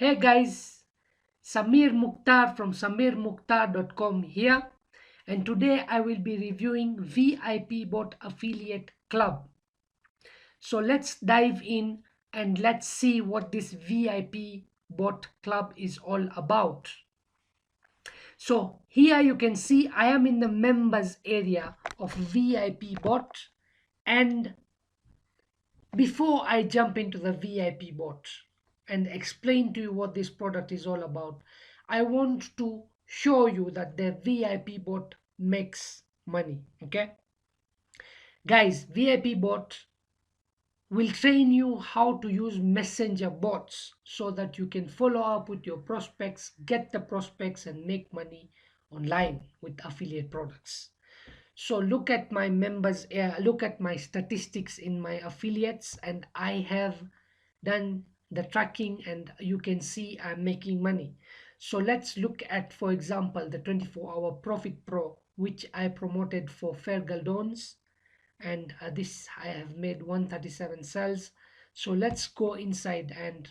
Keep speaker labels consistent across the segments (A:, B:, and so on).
A: Hey guys, Samir Mukhtar from samirmukhtar.com here, and today I will be reviewing VIP Bot Affiliate Club. So let's dive in and let's see what this VIP Bot Club is all about. So here you can see I am in the members area of VIP Bot, and before I jump into the VIP bot and explain to you what this product is all about, I want to show you that the VIP bot makes money. Okay, guys, VIP bot will train you how to use messenger bots so that you can follow up with your prospects, get the prospects, and make money online with affiliate products. So look at my members, look at my statistics in my affiliates, and I have done the tracking, and you can see I'm making money. So let's look at, for example, the 24-hour Profit Pro, which I promoted for Fair Galdons, and this I have made 137 sales. So let's go inside and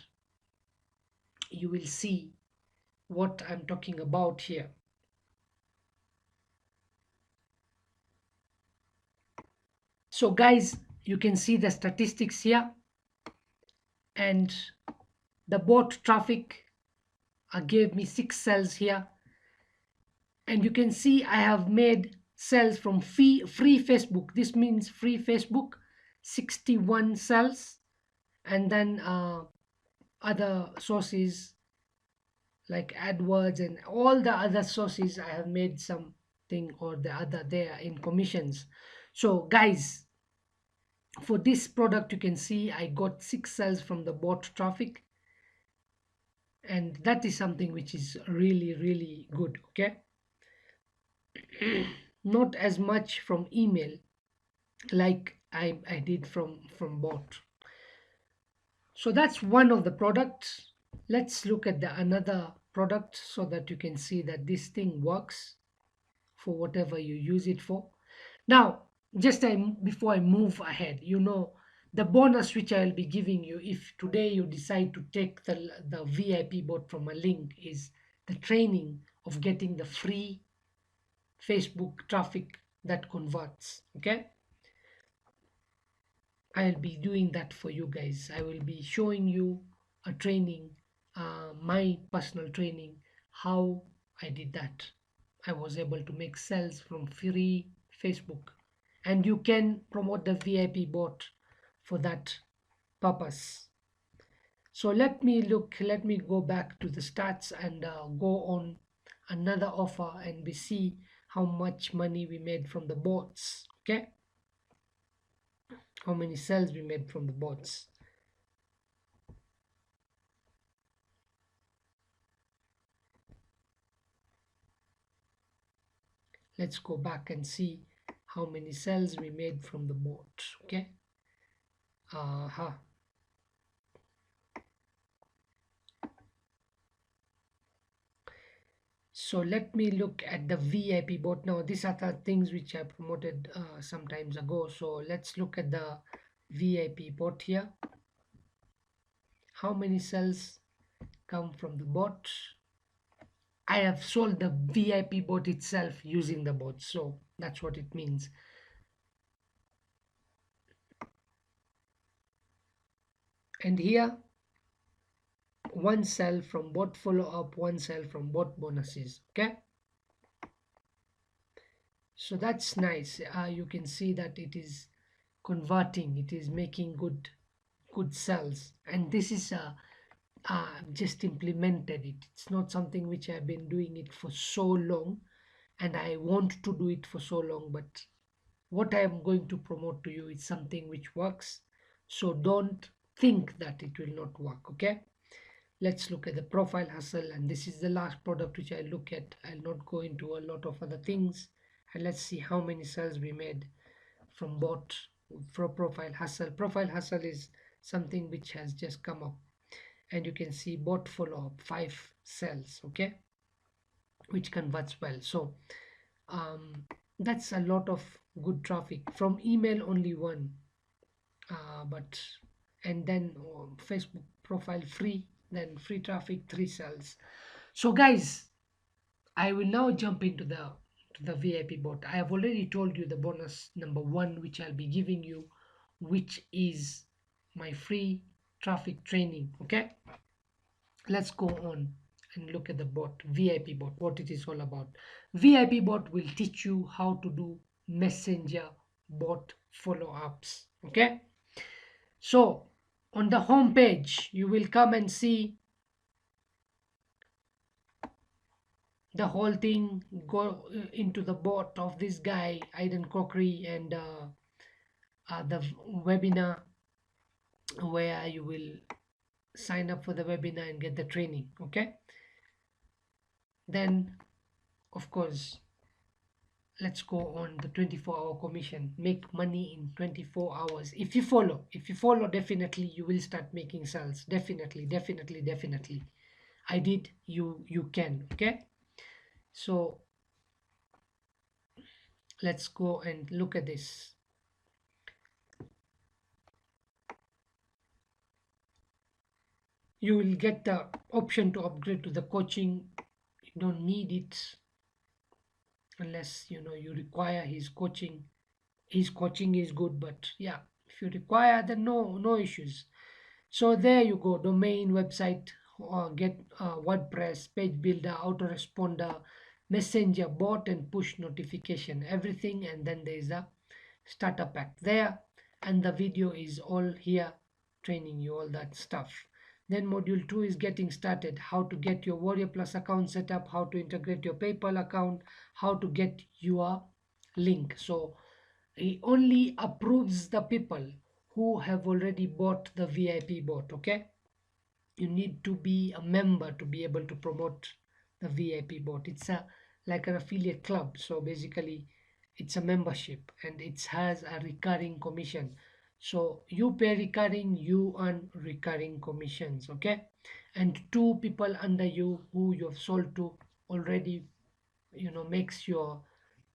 A: you will see what I'm talking about here. So guys, you can see the statistics here, and the bot traffic gave me 6 sales here, and you can see I have made sales from free Facebook. This means free Facebook, 61 sales, and then other sources like AdWords and all the other sources I have made something or the other there in commissions. So guys, for this product you can see I got 6 sales from the bot traffic, and that is something which is really good. Okay, not as much from email like I did from bot. So that's one of the products. Let's look at the another product so that you can see that this thing works for whatever you use it for. Now, just before I move ahead, the bonus which I will be giving you if today you decide to take the VIP bot from a link is the training of getting the free Facebook traffic that converts. Okay, I'll be doing that for you guys. I will be showing you a training, my personal training, how I did that. I was able to make sales from free Facebook, and you can promote the VIP bot for that purpose. So let me go back to the stats and go on another offer, and we see how much money we made from the bots. Okay, how many sales we made from the bots. Let's go back and see how many sales we made from the bot. Okay, so let me look at the VIP bot now. These are the things which I promoted some times ago. So let's look at the VIP bot here. How many sales come from the bot? I have sold the VIP bot itself using the bot, so that's what it means. And here, one sell from bot follow-up, one sell from bot bonuses. Okay, so that's nice. You can see that it is converting, it is making good sales, and this is just implemented it. It's not something which I've been doing it for so long, and I want to do it for so long, but what I am going to promote to you is something which works. So don't think that it will not work. Okay, let's look at the profile hustle, and this is the last product which I look at. I'll not go into a lot of other things, and let's see how many sales we made from bot for profile hustle. Profile hustle is something which has just come up, and you can see bot follow up 5 cells. Okay, which converts well. So that's a lot of good traffic. From email only one, but and then Facebook profile free then free traffic 3 cells. So guys, I will now jump into the VIP bot. I have already told you the bonus number one, which I'll be giving you, which is my free traffic training. Okay, let's go on and look at the bot, VIP bot, what it is all about. VIP bot will teach you how to do messenger bot follow-ups. Okay, so on the home page you will come and see the whole thing. Go into the bot of this guy Aidan and the webinar where you will sign up for the webinar and get the training. Okay, then of course let's go on the 24-hour commission. Make money in 24 hours. If you follow, definitely you will start making sales. Definitely. I did, you can. Okay, so let's go and look at this. You will get the option to upgrade to the coaching. You don't need it unless you require his coaching. His coaching is good, but yeah, if you require, then no issues. So there you go, domain, website, get WordPress, page builder, autoresponder, messenger, bot, and push notification, everything. And then there is a starter pack there, and the video is all here training you all that stuff. Then module 2 is getting started, how to get your Warrior Plus account set up, how to integrate your PayPal account, how to get your link. So he only approves the people who have already bought the VIP bot. Okay, you need to be a member to be able to promote the VIP bot. It's a like an affiliate club, so basically it's a membership and it has a recurring commission. So you pay recurring, you earn recurring commissions. Okay, and two people under you who you have sold to already makes your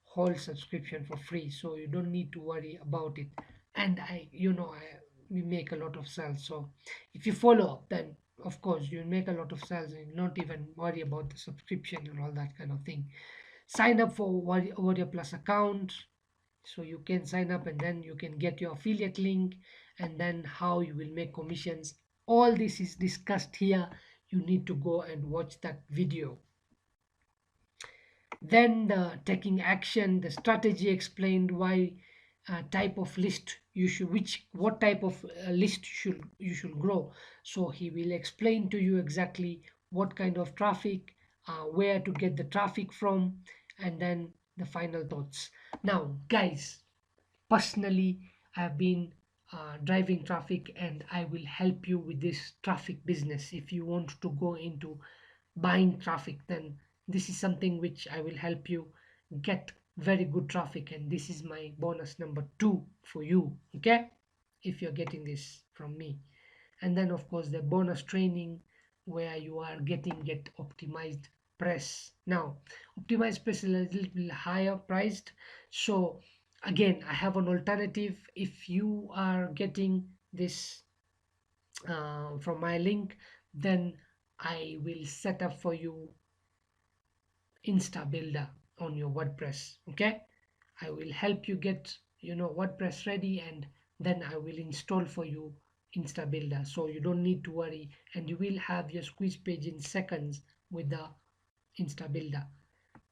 A: whole subscription for free, so you don't need to worry about it. And we make a lot of sales, so if you follow up, then of course you make a lot of sales and not even worry about the subscription and all that kind of thing. Sign up for Warrior Plus account, so you can sign up and then you can get your affiliate link, and then how you will make commissions. All this is discussed here. You need to go and watch that video. Then the taking action, the strategy explained, why type of list you should, what type of list you should grow. So he will explain to you exactly what kind of traffic, where to get the traffic from, and then the final thoughts. Now guys, personally I've been driving traffic, and I will help you with this traffic business. If you want to go into buying traffic, then this is something which I will help you get very good traffic, and this is my bonus number 2 for you. Okay, if you're getting this from me. And then of course the bonus training where you are get optimized press. Now optimized press is a little bit higher priced, so again I have an alternative. If you are getting this from my link, then I will set up for you Insta Builder on your WordPress. Okay, I will help you get WordPress ready, and then I will install for you Insta Builder, so you don't need to worry, and you will have your squeeze page in seconds with the Insta Builder.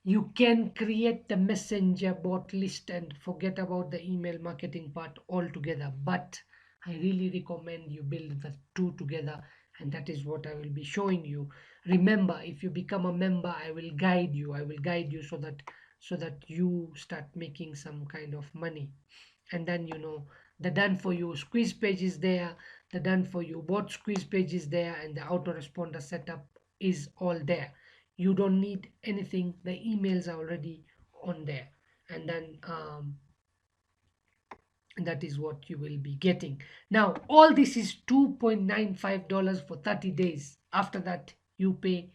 A: You can create the messenger bot list and forget about the email marketing part altogether, but I really recommend you build the two together, and that is what I will be showing you. Remember, if you become a member, I will guide you so that you start making some kind of money. And then the done for you squeeze page is there, the done for you bot squeeze page is there, and the autoresponder setup is all there. You don't need anything, the emails are already on there. And then that is what you will be getting. Now all this is $2.95 for 30 days. After that you pay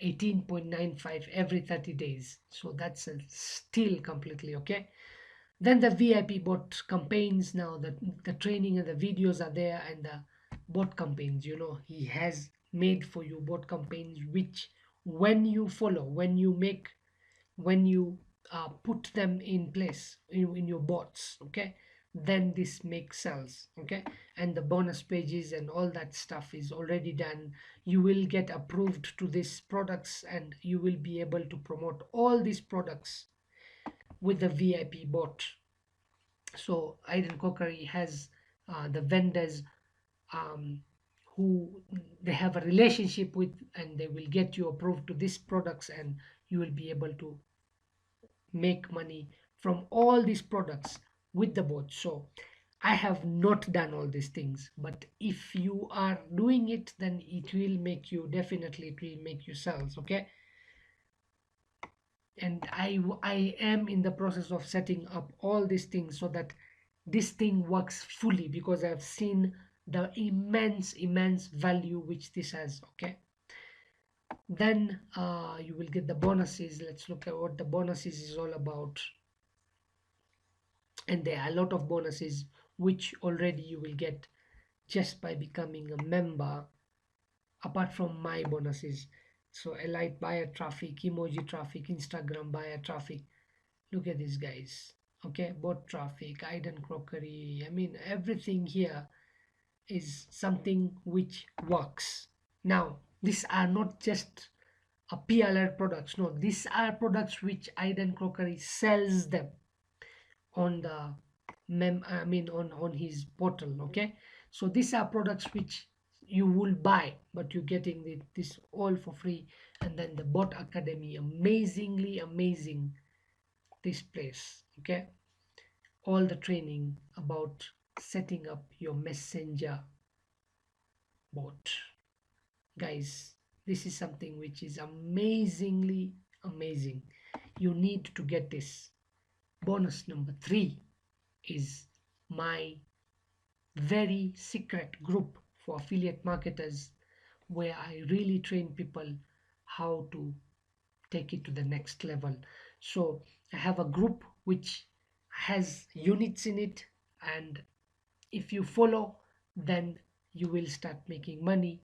A: 18.95 every 30 days, so that's still completely okay. Then the VIP bot campaigns. Now the training and the videos are there, and the bot campaigns, he has made for you bot campaigns, which when you follow, when you make, when you put them in place in your bots, okay, then this makes sense, okay. And the bonus pages and all that stuff is already done. You will get approved to these products, and you will be able to promote all these products with the VIP bot. So Aidan Cookery has the vendors um, who they have a relationship with, and they will get you approved to these products, and you will be able to make money from all these products with the bot. So I have not done all these things, but if you are doing it, then it will make you, definitely it will make you sales, okay. And I am in the process of setting up all these things so that this thing works fully, because I've seen the immense value which this has, okay. Then you will get the bonuses. Let's look at what the bonuses is all about. And there are a lot of bonuses which already you will get just by becoming a member, apart from my bonuses. So elite buyer traffic, emoji traffic, Instagram buyer traffic. Look at these guys, okay. Bot traffic, Aidan crockery, I mean everything here is something which works. Now these are not just a PLR products, no, these are products which Aidan crockery sells them on the I mean on his portal, okay. So these are products which you will buy, but you're getting this all for free. And then the bot academy, amazingly amazing this place, okay. All the training about setting up your messenger bot, guys. This is something which is amazingly amazing. You need to get this. Bonus number 3 is my very secret group for affiliate marketers, where I really train people how to take it to the next level. So I have a group which has units in it, and if you follow, then you will start making money.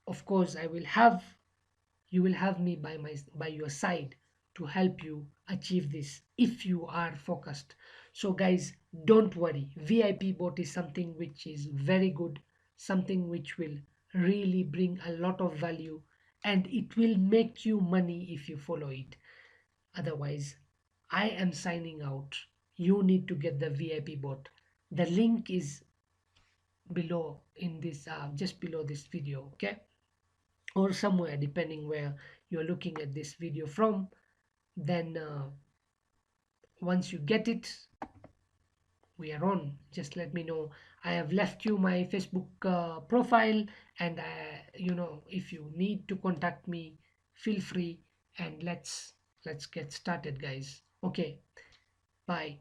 A: Of course, you will have me by your side to help you achieve this if you are focused. So guys, don't worry, VIP bot is something which is very good, something which will really bring a lot of value, and it will make you money if you follow it. Otherwise, I am signing out. You need to get the VIP bot. The link is below in this just below this video, okay, or somewhere depending where you're looking at this video from. Then once you get it, we are on. Just let me know. I have left you my Facebook profile, and if you need to contact me, feel free. And let's get started, guys. Okay, bye.